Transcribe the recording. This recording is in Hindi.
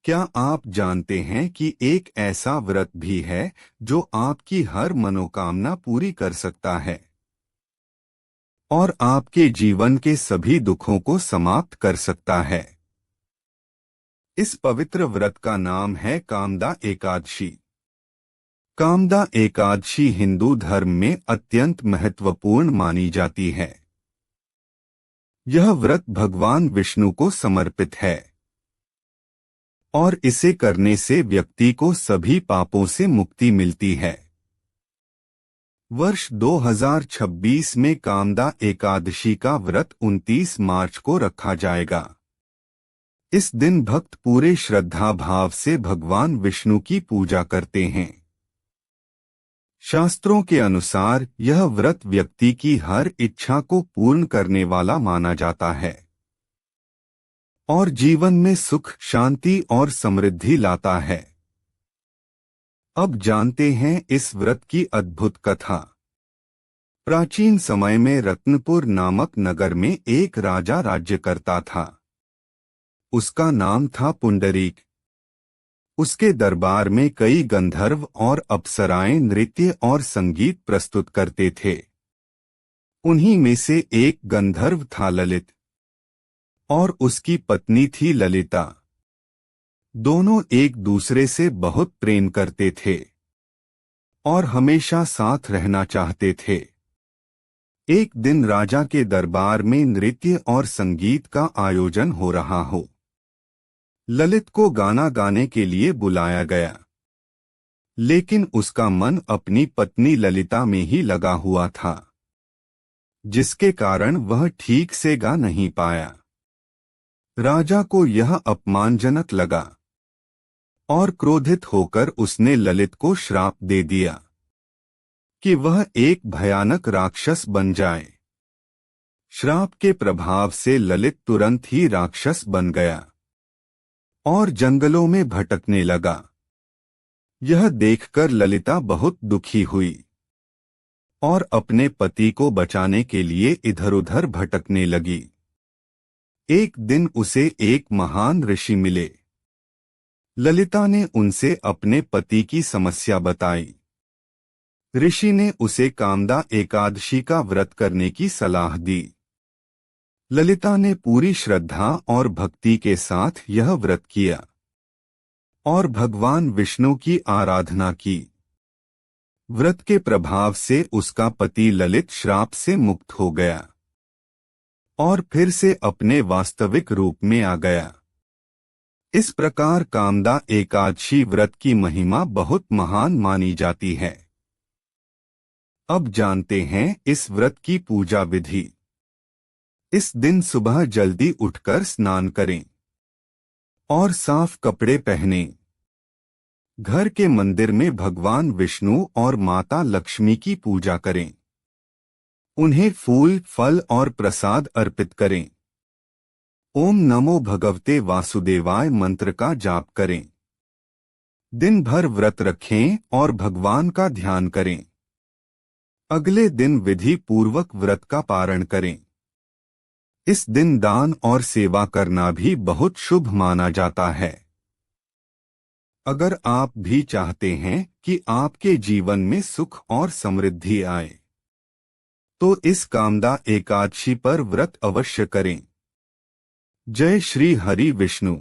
क्या आप जानते हैं कि एक ऐसा व्रत भी है जो आपकी हर मनोकामना पूरी कर सकता है और आपके जीवन के सभी दुखों को समाप्त कर सकता है? इस पवित्र व्रत का नाम है कामदा एकादशी। कामदा एकादशी हिंदू धर्म में अत्यंत महत्वपूर्ण मानी जाती है। यह व्रत भगवान विष्णु को समर्पित है और इसे करने से व्यक्ति को सभी पापों से मुक्ति मिलती है। वर्ष 2026 में कामदा एकादशी का व्रत 29 मार्च को रखा जाएगा। इस दिन भक्त पूरे श्रद्धा भाव से भगवान विष्णु की पूजा करते हैं। शास्त्रों के अनुसार यह व्रत व्यक्ति की हर इच्छा को पूर्ण करने वाला माना जाता है और जीवन में सुख, शांति और समृद्धि लाता है। अब जानते हैं इस व्रत की अद्भुत कथा। प्राचीन समय में रत्नपुर नामक नगर में एक राजा राज्य करता था। उसका नाम था पुंडरीक। उसके दरबार में कई गंधर्व और अप्सराएं नृत्य और संगीत प्रस्तुत करते थे। उन्हीं में से एक गंधर्व था ललित और उसकी पत्नी थी ललिता। दोनों एक दूसरे से बहुत प्रेम करते थे और हमेशा साथ रहना चाहते थे। एक दिन राजा के दरबार में नृत्य और संगीत का आयोजन हो रहा हो। ललित को गाना गाने के लिए बुलाया गया, लेकिन उसका मन अपनी पत्नी ललिता में ही लगा हुआ था, जिसके कारण वह ठीक से गा नहीं पाया। राजा को यह अपमानजनक लगा और क्रोधित होकर उसने ललित को श्राप दे दिया कि वह एक भयानक राक्षस बन जाए। श्राप के प्रभाव से ललित तुरंत ही राक्षस बन गया और जंगलों में भटकने लगा। यह देखकर ललिता बहुत दुखी हुई और अपने पति को बचाने के लिए इधर-उधर भटकने लगी। एक दिन उसे एक महान ऋषि मिले। ललिता ने उनसे अपने पति की समस्या बताई। ऋषि ने उसे कामदा एकादशी का व्रत करने की सलाह दी। ललिता ने पूरी श्रद्धा और भक्ति के साथ यह व्रत किया और भगवान विष्णु की आराधना की। व्रत के प्रभाव से उसका पति ललित श्राप से मुक्त हो गया और फिर से अपने वास्तविक रूप में आ गया। इस प्रकार कामदा एकादशी व्रत की महिमा बहुत महान मानी जाती है। अब जानते हैं इस व्रत की पूजा विधि। इस दिन सुबह जल्दी उठकर स्नान करें और साफ कपड़े पहनें। घर के मंदिर में भगवान विष्णु और माता लक्ष्मी की पूजा करें। उन्हें फूल, फल और प्रसाद अर्पित करें। ओम नमो भगवते वासुदेवाय मंत्र का जाप करें। दिन भर व्रत रखें और भगवान का ध्यान करें। अगले दिन विधि पूर्वक व्रत का पारण करें। इस दिन दान और सेवा करना भी बहुत शुभ माना जाता है। अगर आप भी चाहते हैं कि आपके जीवन में सुख और समृद्धि आए, तो इस कामदा एकादशी पर व्रत अवश्य करें। जय श्री हरि विष्णु।